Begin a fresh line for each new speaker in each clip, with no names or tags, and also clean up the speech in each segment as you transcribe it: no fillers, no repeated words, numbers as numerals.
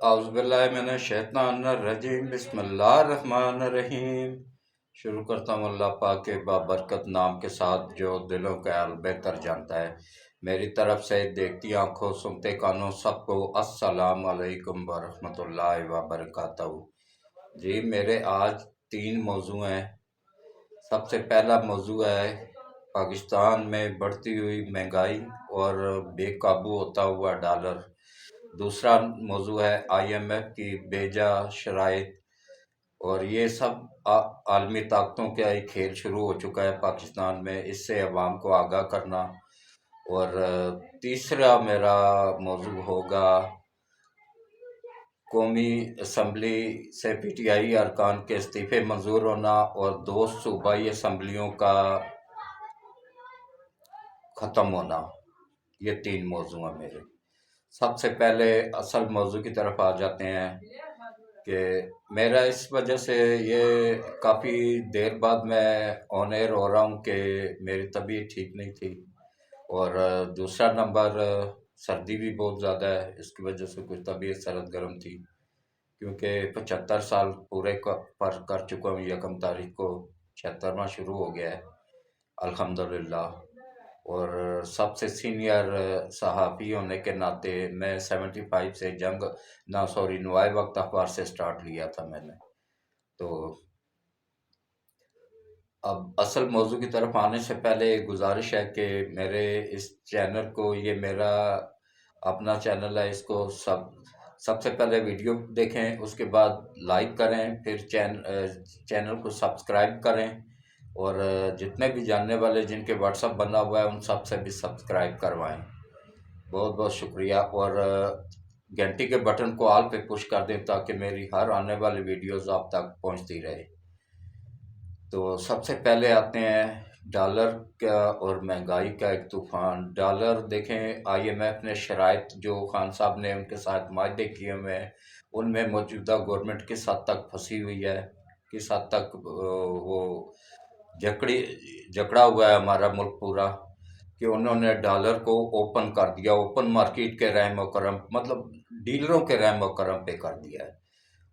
اعوذ باللہ من الشیطان الرجیم بسم اللہ الرحمن الرحیم۔ شروع کرتا ہوں اللہ پاک کے بابرکت نام کے ساتھ جو دلوں کا حال بہتر جانتا ہے۔ میری طرف سے دیکھتی آنکھوں سنتے کانوں سب کو السلام علیکم ورحمۃ اللہ وبرکاتہ۔ جی میرے آج 3 موضوع ہیں۔ سب سے پہلا موضوع ہے پاکستان میں بڑھتی ہوئی مہنگائی اور بے قابو ہوتا ہوا ڈالر۔ دوسرا موضوع ہے IMF کی بیجا شرائط، اور یہ سب عالمی طاقتوں کا ایک کھیل شروع ہو چکا ہے پاکستان میں، اس سے عوام کو آگاہ کرنا۔ اور تیسرا میرا موضوع ہوگا قومی اسمبلی سے PTI ارکان کے استعفے منظور ہونا اور 2 صوبائی اسمبلیوں کا ختم ہونا۔ یہ 3 موضوع ہیں میرے۔ سب سے پہلے اصل موضوع کی طرف آ جاتے ہیں کہ میرا اس وجہ سے یہ کافی دیر بعد میں آن ایئر ہو رہا ہوں کہ میری طبیعت ٹھیک نہیں تھی، اور دوسرا نمبر سردی بھی بہت زیادہ ہے، اس کی وجہ سے کچھ طبیعت سرد گرم تھی، کیونکہ 75 سال پورے پر کر چکا ہوں۔ 1 تاریخ کو 76واں شروع ہو گیا ہے الحمدللہ، اور سب سے سینئر صحافی ہونے کے ناطے میں 75 سے نوائے وقت اخبار سے سٹارٹ لیا تھا میں نے۔ تو اب اصل موضوع کی طرف آنے سے پہلے گزارش ہے کہ میرے اس چینل کو، یہ میرا اپنا چینل ہے، اس کو سب سے پہلے ویڈیو دیکھیں، اس کے بعد لائک کریں، پھر چینل کو سبسکرائب کریں، اور جتنے بھی جاننے والے جن کے واٹس ایپ بنا ہوا ہے ان سب سے بھی سبسکرائب کروائیں۔ بہت بہت شکریہ، اور گھنٹی کے بٹن کو آل پہ پش کر دیں تاکہ میری ہر آنے والی ویڈیوز آپ تک پہنچتی رہے۔ تو سب سے پہلے آتے ہیں ڈالر کا اور مہنگائی کا ایک طوفان۔ ڈالر دیکھیں، IMF نے شرائط جو خان صاحب نے ان کے ساتھ معاہدے کیے ہوئے ہیں، ان میں موجودہ گورنمنٹ کس حد تک پھنسی ہوئی ہے، کس حد تک وہ جکڑا ہوا ہے ہمارا ملک پورا، کہ انہوں نے ڈالر کو اوپن کر دیا، اوپن مارکیٹ کے رحم و کرم، مطلب ڈیلروں کے رحم و کرم پہ کر دیا ہے،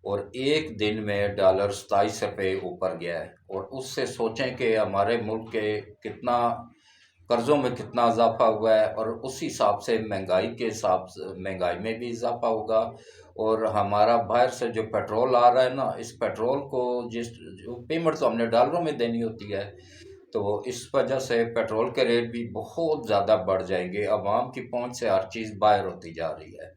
اور ایک دن میں ڈالر 27 روپے اوپر گیا ہے۔ اور اس سے سوچیں کہ ہمارے ملک کے کتنا قرضوں میں کتنا اضافہ ہوا ہے، اور اسی حساب سے مہنگائی میں بھی اضافہ ہوگا، اور ہمارا باہر سے جو پیٹرول آ رہا ہے نا، اس پیٹرول کو جو پیمنٹ تو ہم نے ڈالروں میں دینی ہوتی ہے، تو اس وجہ سے پیٹرول کے ریٹ بھی بہت زیادہ بڑھ جائیں گے۔ عوام کی پہنچ سے ہر چیز باہر ہوتی جا رہی ہے۔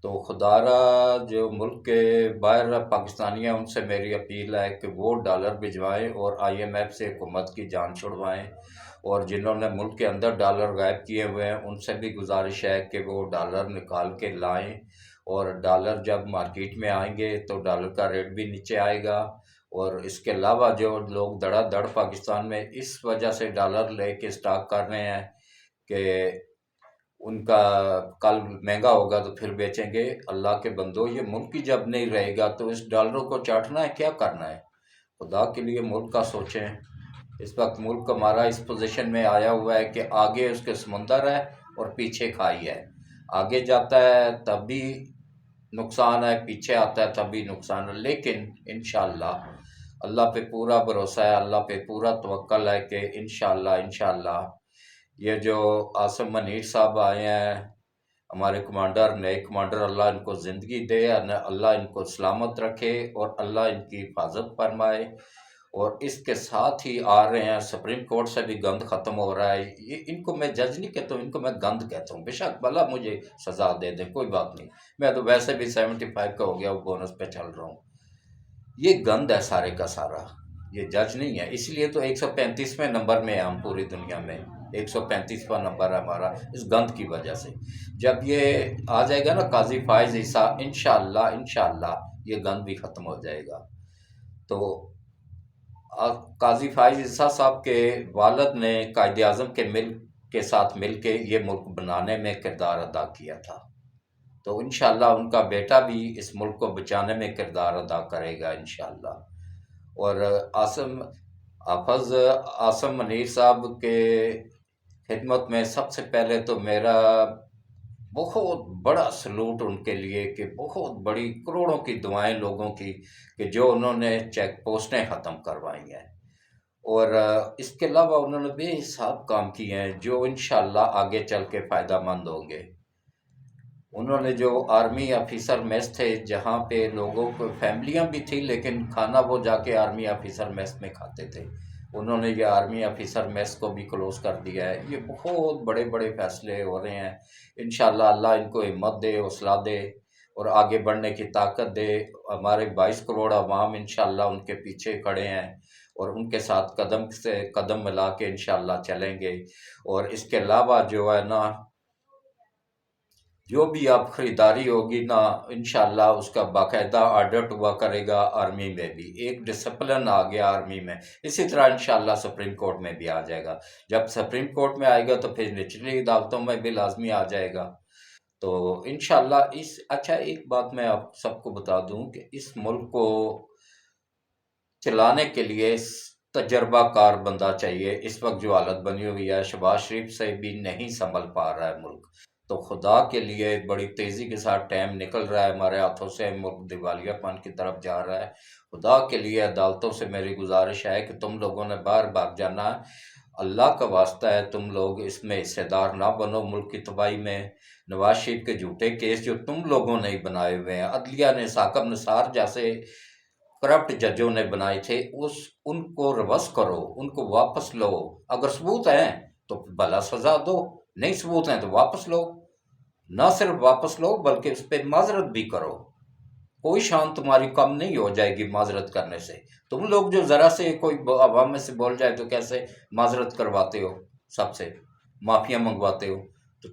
تو خدا را جو ملک کے باہر پاکستانی ہیں ان سے میری اپیل ہے کہ وہ ڈالر بھجوائیں اور IMF سے حکومت کی جان چھڑوائیں، اور جنہوں نے ملک کے اندر ڈالر غائب کیے ہوئے ہیں ان سے بھی گزارش ہے کہ وہ ڈالر نکال کے لائیں، اور ڈالر جب مارکیٹ میں آئیں گے تو ڈالر کا ریٹ بھی نیچے آئے گا۔ اور اس کے علاوہ جو لوگ دڑا دڑ پاکستان میں اس وجہ سے ڈالر لے کے سٹاک کر رہے ہیں کہ ان کا کل مہنگا ہوگا تو پھر بیچیں گے، اللہ کے بندو یہ ملک ہی جب نہیں رہے گا تو اس ڈالروں کو چاٹنا ہے، کیا کرنا ہے؟ خدا کے لیے ملک کا سوچیں۔ اس وقت ملک ہمارا اس پوزیشن میں آیا ہوا ہے کہ آگے اس کے سمندر ہے اور پیچھے کھائی ہے، آگے جاتا ہے تب بھی نقصان ہے، پیچھے آتا ہے تب بھی نقصان ہے، لیکن انشاءاللہ اللہ پہ پورا بھروسہ ہے، اللہ پہ پورا توکل ہے کہ انشاءاللہ یہ جو عاصم منیر صاحب آئے ہیں ہمارے کمانڈر، نئے کمانڈر، اللہ ان کو زندگی دے، اللہ ان کو سلامت رکھے اور اللہ ان کی حفاظت فرمائے۔ اور اس کے ساتھ ہی آ رہے ہیں سپریم کورٹ سے بھی گند ختم ہو رہا ہے، یہ ان کو میں جج نہیں کہتا ہوں، ان کو میں گند کہتا ہوں، بے شک بھلا مجھے سزا دے دیں، کوئی بات نہیں، میں تو ویسے بھی 75 کا ہو گیا، وہ بونس پہ چل رہا ہوں۔ یہ گند ہے سارے کا سارا، یہ جج نہیں ہے، اس لیے تو 135ویں نمبر میں ہے ہم پوری دنیا میں، 135واں نمبر ہے ہمارا اس گند کی وجہ سے۔ جب یہ آ جائے گا نا قاضی فائز عیسیٰ، انشاءاللہ یہ گند بھی ختم ہو جائے گا۔ تو قاضی فائز عیسیٰ صاحب کے والد نے قائد اعظم کے ساتھ مل کے یہ ملک بنانے میں کردار ادا کیا تھا، تو انشاءاللہ ان کا بیٹا بھی اس ملک کو بچانے میں کردار ادا کرے گا انشاءاللہ۔ اور حافظ عاصم منیر صاحب کے خدمت میں سب سے پہلے تو میرا بہت بڑا سلوٹ ان کے لیے کہ بہت بڑی کروڑوں کی دعائیں لوگوں کی کہ جو انہوں نے چیک پوسٹیں ختم کروائی ہیں، اور اس کے علاوہ انہوں نے بے حساب کام کیے ہیں جو انشاءاللہ آگے چل کے فائدہ مند ہوں گے۔ انہوں نے جو آرمی آفیسر میس تھے جہاں پہ لوگوں کو فیملیاں بھی تھی لیکن کھانا وہ جا کے آرمی آفیسر میس میں کھاتے تھے، انہوں نے یہ آرمی آفیسر میس کو بھی کلوز کر دیا ہے۔ یہ بہت بڑے بڑے فیصلے ہو رہے ہیں، انشاءاللہ اللہ ان کو ہمت دے، حوصلہ دے اور آگے بڑھنے کی طاقت دے۔ ہمارے 22 کروڑ عوام انشاءاللہ ان کے پیچھے کھڑے ہیں اور ان کے ساتھ قدم سے قدم ملا کے انشاءاللہ چلیں گے۔ اور اس کے علاوہ جو ہے نا، جو بھی آپ خریداری ہوگی نا، انشاءاللہ اس کا باقاعدہ آڈٹ ہوا کرے گا آرمی میں بھی، ایک ڈسپلن آ گیا آرمی میں، اسی طرح انشاءاللہ سپریم کورٹ میں بھی آ جائے گا۔ جب سپریم کورٹ میں آئے گا تو پھر نچلی عدالتوں میں بھی لازمی آ جائے گا۔ تو انشاءاللہ اچھا ایک بات میں آپ سب کو بتا دوں کہ اس ملک کو چلانے کے لیے تجربہ کار بندہ چاہیے۔ اس وقت جو حالت بنی ہوئی ہے، شہباز شریف سے بھی نہیں سنبھل پا رہا ہے ملک، تو خدا کے لیے بڑی تیزی کے ساتھ ٹائم نکل رہا ہے ہمارے ہاتھوں سے، ملک دیوالیہ پن کی طرف جا رہا ہے۔ خدا کے لیے عدالتوں سے میری گزارش ہے کہ تم لوگوں نے باہر بھاگ جانا ہے، اللہ کا واسطہ ہے تم لوگ اس میں حصے دار نہ بنو ملک کی تباہی میں۔ نواز شریف کے جھوٹے کیس جو تم لوگوں نے بنائے ہوئے ہیں، عدلیہ نے ثاقب نثار جیسے کرپٹ ججوں نے بنائے تھے، ان کو ریورس کرو، ان کو واپس لو۔ اگر ثبوت ہیں تو بھلا سزا دو، نہیں ثبوت ہیں تو واپس لو، نہ صرف واپس لو بلکہ اس پہ معذرت بھی کرو۔ کوئی شان تمہاری کم نہیں ہو جائے گی معذرت کرنے سے۔ تم لوگ جو ذرا سے کوئی عوام میں سے بول جائے تو کیسے معذرت کرواتے ہو، سب سے معافیاں منگواتے ہو، تو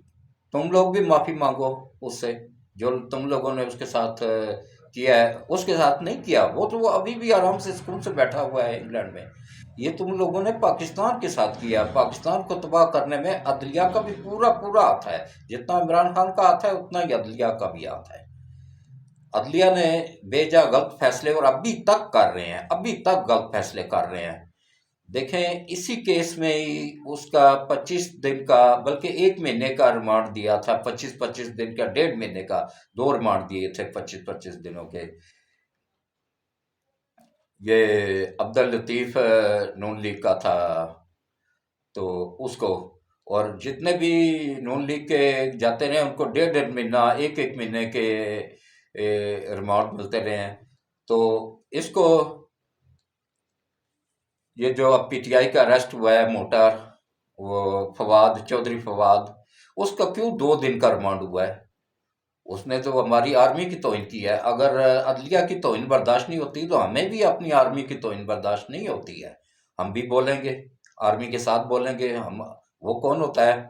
تم لوگ بھی معافی مانگو اس سے جو تم لوگوں نے اس کے ساتھ کیا ہے۔ اس کے ساتھ نہیں کیا، وہ تو وہ ابھی بھی آرام سے سکون سے بیٹھا ہوا ہے انگلینڈ میں۔ یہ تم لوگوں نے پاکستان کے ساتھ کیا، پاکستان کو تباہ کرنے میں عدلیہ کا بھی پورا پورا ہاتھ ہے، جتنا عمران خان کا ہاتھ ہے اتنا ہی عدلیہ کا بھی ہاتھ ہے۔ عدلیہ نے بے جا غلط فیصلے اور ابھی تک کر رہے ہیں، ابھی تک غلط فیصلے کر رہے ہیں۔ دیکھیں اسی کیس میں ہی اس کا 25 دن کا بلکہ 1 مہینے کا ریمانڈ دیا تھا، 25 دن کا، 1.5 مہینے کا، 2 ریمانڈ دیے تھے 25 دنوں کے۔ یہ عبداللطیف نون لیگ کا تھا، تو اس کو اور جتنے بھی نون لیگ کے جاتے رہے ان کو 1.5 مہینہ 1 مہینے کے ریمانڈ ملتے رہے ہیں۔ تو اس کو یہ جو اب پی ٹی آئی کا اریسٹ ہوا ہے موٹر، وہ فواد چودھری فواد، اس کا کیوں 2 دن کا ریمانڈ ہوا ہے؟ اس نے تو ہماری آرمی کی توہین کی ہے۔ اگر عدلیہ کی توہین برداشت نہیں ہوتی تو ہمیں بھی اپنی آرمی کی توہین برداشت نہیں ہوتی ہے۔ ہم بھی بولیں گے، آرمی کے ساتھ بولیں گے۔ وہ کون ہوتا ہے،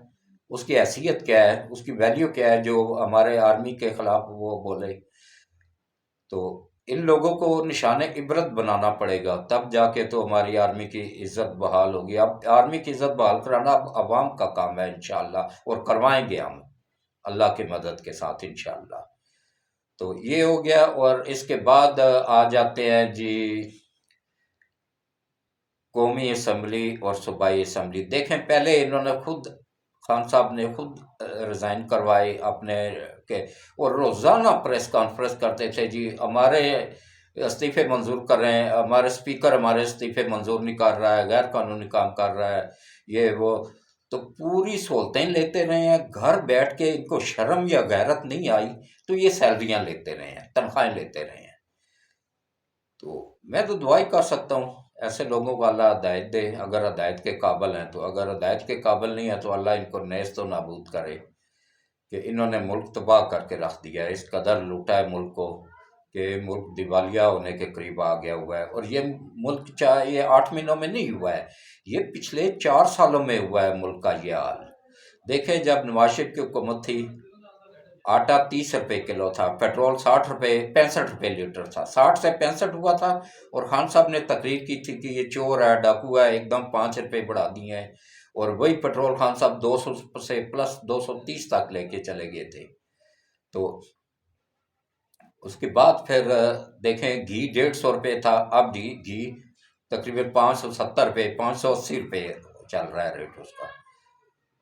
اس کی حیثیت کیا ہے، اس کی ویلیو کیا ہے جو ہمارے آرمی کے خلاف وہ بولے؟ تو ان لوگوں کو نشان عبرت بنانا پڑے گا، تب جا کے تو ہماری آرمی کی عزت بحال ہوگی۔ اب آرمی کی عزت بحال کرانا اب عوام کا کام ہے انشاءاللہ، اور کروائیں گے ہم اللہ کی مدد کے ساتھ انشاءاللہ۔ تو یہ ہو گیا، اور اس کے بعد آ جاتے ہیں جی قومی اسمبلی اور صوبائی اسمبلی۔ دیکھیں پہلے انہوں نے خود، خان صاحب نے خود ریزائن کروائے اپنے کے، اور روزانہ پریس کانفرنس کرتے تھے جی ہمارے استعفے منظور کر رہے ہیں، ہمارے اسپیکر ہمارے استعفے منظور نہیں کر رہا ہے، غیر قانونی کام کر رہا ہے، یہ وہ۔ تو پوری سہولتیں لیتے رہے ہیں، گھر بیٹھ کے ان کو شرم یا غیرت نہیں آئی تو یہ سیلریاں لیتے رہے ہیں، تنخواہیں لیتے رہے ہیں۔ تو میں تو دعا ہی کر سکتا ہوں ایسے لوگوں کو اللہ ہدایت دے، اگر ہدایت کے قابل ہیں تو، اگر ہدایت کے قابل نہیں ہے تو اللہ ان کو نیست و نابود کرے، کہ انہوں نے ملک تباہ کر کے رکھ دیا ہے، اس قدر لوٹا ہے ملک کو کہ ملک دیوالیہ ہونے کے قریب آ گیا ہوا ہے۔ اور یہ ملک چاہے یہ 8 مہینوں میں نہیں ہوا ہے، یہ پچھلے 4 سالوں میں ہوا ہے ملک کا یہ حال۔ دیکھیں جب نواز شریف کی حکومت تھی، آٹا 30 روپے کلو تھا، پیٹرول 60 روپے 65 روپے لیٹر تھا، 60 سے 65 ہوا تھا، اور خان صاحب نے تقریر کی تھی کہ یہ چور ہے، ڈاکو ہے، ایک دم 5 روپے بڑھا دیے ہیں، اور وہی پیٹرول خان صاحب 200 سے پلس 230 تک لے کے چلے گئے تھے۔ تو اس کے بعد پھر دیکھیں گھی 150 روپے تھا، اب گھی تقریباً 570 روپے 580 روپے چل رہا ہے ریٹ اس کا۔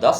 10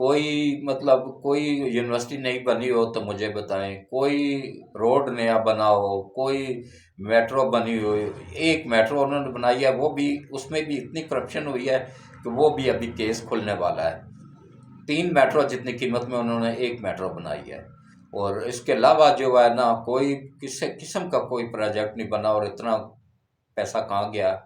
کوئی مطلب کوئی یونیورسٹی نہیں بنی ہو تو مجھے بتائیں، کوئی روڈ نیا بنا ہو، کوئی میٹرو بنی ہوئی، ایک میٹرو انہوں نے بنائی ہے، وہ بھی اس میں بھی اتنی کرپشن ہوئی ہے کہ وہ بھی ابھی کیس کھلنے والا ہے۔ 3 میٹرو جتنی قیمت میں انہوں نے ایک میٹرو بنائی ہے، اور اس کے علاوہ جو ہے نا کوئی کسی قسم کا کوئی پروجیکٹ نہیں بنا، اور اتنا پیسہ کہاں گیا؟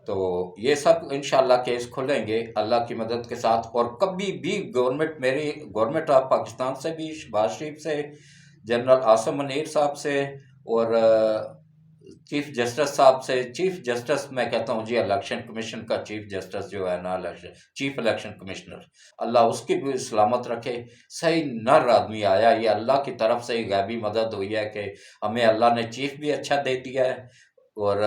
تو یہ سب انشاءاللہ کیس کھلیں گے اللہ کی مدد کے ساتھ۔ اور کبھی بھی گورنمنٹ آف پاکستان سے بھی، شہباز شریف سے، جنرل عاصم منیر صاحب سے، اور چیف جسٹس صاحب سے، چیف جسٹس میں کہتا ہوں جی الیکشن کمیشن کا چیف جسٹس جو ہے نا، چیف الیکشن کمشنر، اللہ اس کی بھی سلامت رکھے، صحیح نر آدمی آیا، یہ اللہ کی طرف سے غیبی مدد ہوئی ہے کہ ہمیں اللہ نے چیف بھی اچھا دے دیا ہے، اور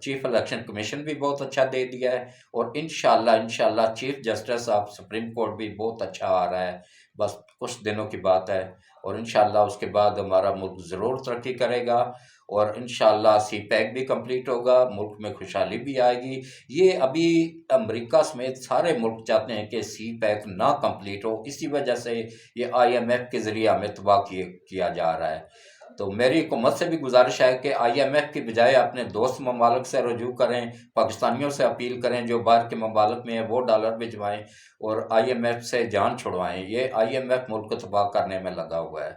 چیف الیکشن کمیشن بھی بہت اچھا دے دیا ہے، اور انشاءاللہ chief justice of supreme court بھی بہت اچھا آ رہا ہے، بس کچھ دنوں کی بات ہے، اور انشاءاللہ اس کے بعد ہمارا ملک ضرور ترقی کرے گا، اور انشاءاللہ سی پیک بھی کمپلیٹ ہوگا، ملک میں خوشحالی بھی آئے گی۔ یہ ابھی امریکہ سمیت سارے ملک چاہتے ہیں کہ سی پیک نہ کمپلیٹ ہو، اسی وجہ سے یہ IMF کے ذریعے ہمیں تباہ کیا جا رہا ہے۔ تو میری حکومت سے بھی گزارش ہے کہ IMF کی بجائے اپنے دوست ممالک سے رجوع کریں، پاکستانیوں سے اپیل کریں جو باہر کے ممالک میں ہیں وہ ڈالر بھجوائیں اور IMF سے جان چھڑوائیں۔ یہ IMF ملک کو تباہ کرنے میں لگا ہوا ہے،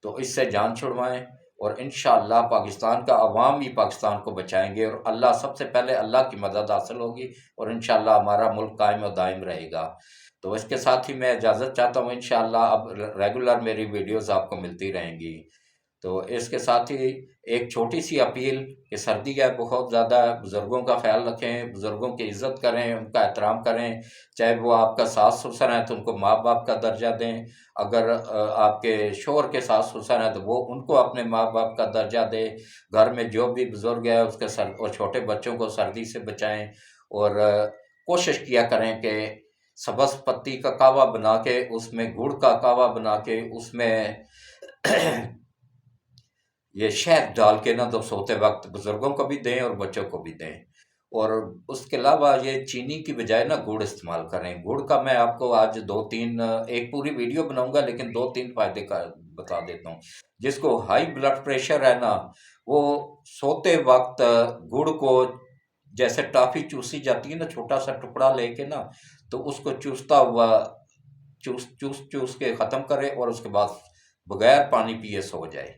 تو اس سے جان چھڑوائیں، اور انشاءاللہ پاکستان کا عوام ہی پاکستان کو بچائیں گے، اور اللہ سب سے پہلے اللہ کی مدد حاصل ہوگی، اور انشاءاللہ ہمارا ملک قائم و دائم رہے گا۔ تو اس کے ساتھ ہی میں اجازت چاہتا ہوں، انشاءاللہ اب ریگولر میری ویڈیوز آپ کو ملتی رہیں گی۔ تو اس کے ساتھ ہی ایک چھوٹی سی اپیل کہ سردی ہے بہت زیادہ، بزرگوں کا خیال رکھیں، بزرگوں کی عزت کریں، ان کا احترام کریں، چاہے وہ آپ کا ساس سسر ہیں تو ان کو ماں باپ کا درجہ دیں، اگر آپ کے شوہر کے ساس سسر ہیں تو وہ ان کو اپنے ماں باپ کا درجہ دیں، گھر میں جو بھی بزرگ ہے اس کے اور چھوٹے بچوں کو سردی سے بچائیں، اور کوشش کیا کریں کہ سبز پتی کا کہوہ بنا کے، اس میں گڑ کا کہوہ بنا کے، اس میں یہ شہد ڈال کے نا تو سوتے وقت بزرگوں کو بھی دیں اور بچوں کو بھی دیں، اور اس کے علاوہ یہ چینی کی بجائے نا گڑ استعمال کریں۔ گڑ کا میں آپ کو آج 2-3 ایک پوری ویڈیو بناؤں گا، لیکن 2-3 فائدے کا بتا دیتا ہوں۔ جس کو ہائی بلڈ پریشر ہے نا، وہ سوتے وقت گڑ کو جیسے ٹافی چوسی جاتی ہے نا، چھوٹا سا ٹکڑا لے کے نا، تو اس کو چوستا ہوا چوس کے ختم کرے، اور اس کے بعد بغیر پانی پیے سو جائے،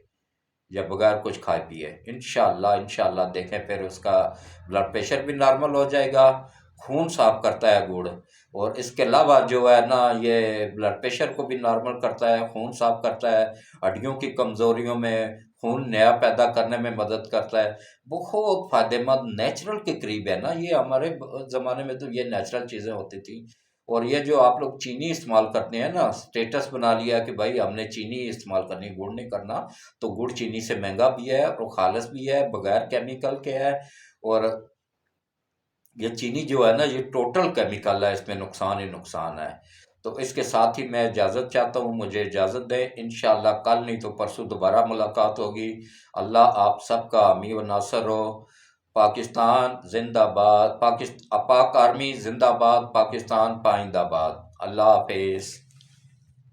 یا بغیر کچھ کھائے پیے، انشاءاللہ دیکھیں پھر اس کا بلڈ پریشر بھی نارمل ہو جائے گا، خون صاف کرتا ہے گڑ، اور اس کے علاوہ جو ہے نا یہ بلڈ پریشر کو بھی نارمل کرتا ہے، خون صاف کرتا ہے، ہڈیوں کی کمزوریوں میں خون نیا پیدا کرنے میں مدد کرتا ہے، بہت فائدہ مند، نیچرل کے قریب ہے نا یہ۔ ہمارے زمانے میں تو یہ نیچرل چیزیں ہوتی تھیں، اور یہ جو آپ لوگ چینی استعمال کرتے ہیں نا، سٹیٹس بنا لیا کہ بھائی ہم نے چینی استعمال کرنی، گڑ نہیں کرنا، تو گڑ چینی سے مہنگا بھی ہے اور خالص بھی ہے، بغیر کیمیکل کے ہے، اور یہ چینی جو ہے نا یہ ٹوٹل کیمیکل ہے، اس میں نقصان ہی نقصان ہے۔ تو اس کے ساتھ ہی میں اجازت چاہتا ہوں، مجھے اجازت دیں، انشاءاللہ کل نہیں تو پرسوں دوبارہ ملاقات ہوگی۔ اللہ آپ سب کا حامی و ناصر ہو۔ پاکستان زندہ باد، پاک آرمی زندہ باد، پاکستان پائندہ باد۔ اللہ حافظ۔